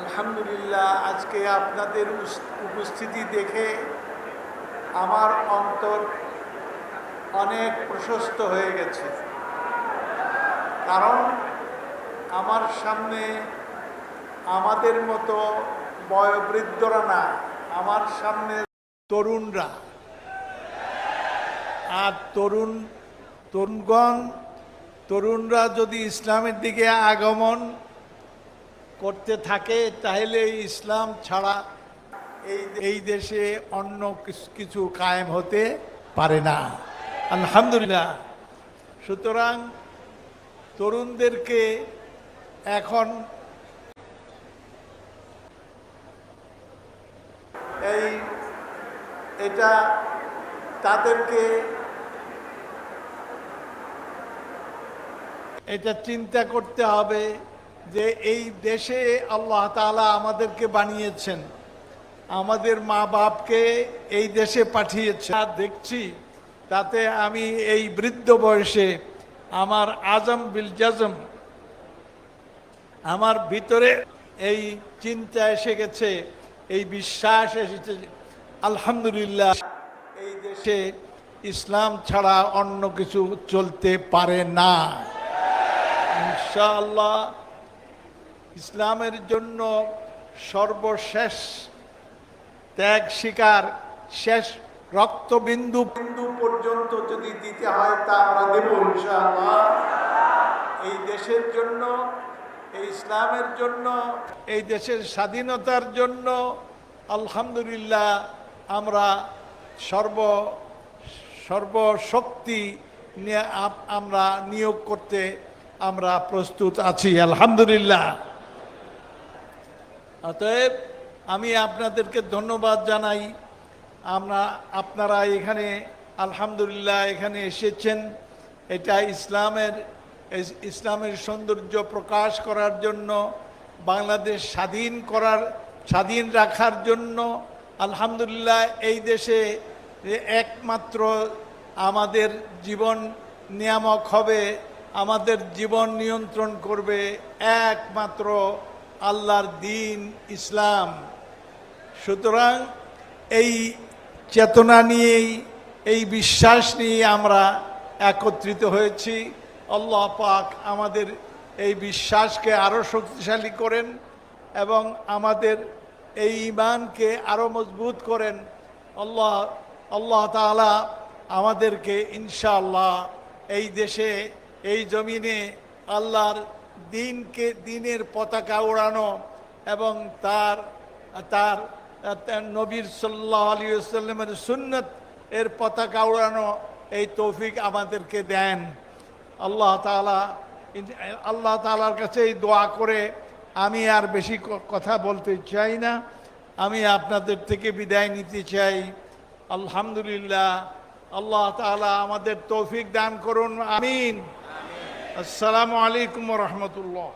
আলহামদুলিল্লাহ, আজকে আপনাদের উপস্থিতি দেখে আমার অন্তর অনেক প্রশস্ত হয়ে গেছে। কারণ আমার সামনে আমাদের মতো বয়োবৃদ্ধরা না, আমার সামনে তরুণরা। আর তরুণরা যদি ইসলামের দিকে আগমন করতে থাকে তাহলে ইসলাম ছাড়া এই দেশে অন্য কিছু কায়েম হতে পারে না। আলহামদুলিল্লাহ। সুতরাং তরুণদেরকে এখন তাদেরকে এটা চিন্তা করতে হবে যে এই দেশে আল্লাহ তাআলা আমাদেরকে বানিয়েছেন, আমাদের মা বাপকে এই দেশে পাঠিয়েছেন। দেখছি তাতে আমি এই বৃদ্ধ বয়সে আমার আজম বিল জাজম, আমার ভিতরে এই চিন্তা এসে গেছে, এই বিশ্বাস এসেছে, আলহামদুলিল্লাহ এই দেশে ইসলাম ছাড়া অন্য কিছু চলতে পারে না। ইনশাআল্লাহ ইসলামের জন্য সর্বশেষ ত্যাগ স্বীকার, শেষ রক্তবিন্দু পর্যন্ত যদি দিতে হয় তা আমরা দেব ইনশাআল্লাহ। এই দেশের জন্য, এই ইসলামের জন্য, এই দেশের স্বাধীনতার জন্য আলহামদুলিল্লাহ আমরা সর্বশক্তি নিয়ে আমরা নিয়োগ করতে আমরা প্রস্তুত আছি আলহামদুলিল্লাহ। অতএব আমি আপনাদেরকে ধন্যবাদ জানাই। আপনারা এখানে আলহামদুলিল্লাহ এখানে এসেছেন, এটা ইসলামের সৌন্দর্য প্রকাশ করার জন্য, বাংলাদেশ স্বাধীন রাখার জন্য। আলহামদুলিল্লাহ এই দেশে একমাত্র আমাদের জীবন নিয়ামক হবে, আমাদের জীবন নিয়ন্ত্রণ করবে একমাত্র আল্লাহর দ্বীন ইসলাম। সুতরাং এই চেতনা নিয়েই, এই বিশ্বাস নিয়ে আমরা একত্রিত হয়েছি। আল্লাহ পাক আমাদের এই বিশ্বাসকে আরও শক্তিশালী করেন এবং আমাদের এই ঈমানকে আরও মজবুত করেন। আল্লাহ তাআলা আমাদেরকে ইনশাআল্লাহ এই দেশে, এই জমিনে আল্লাহর দ্বীনের পতাকা ওড়ানো এবং তার নবীর সাল্লাল্লাহু আলাইহি ওয়াসাল্লামের সুন্নত এর পতাকা ওড়ানো এই তৌফিক আমাদেরকে দেন। আল্লাহ তাআলার কাছে এই দোয়া করে আমি আর বেশি কথা বলতে চাই না, আমি আপনাদের থেকে বিদায় নিতে চাই। আলহামদুলিল্লাহ। আল্লাহ তাআলা আমাদের তৌফিক দান করুন, আমিন। আসসালামু আলাইকুম ওয়া রাহমাতুল্লাহ।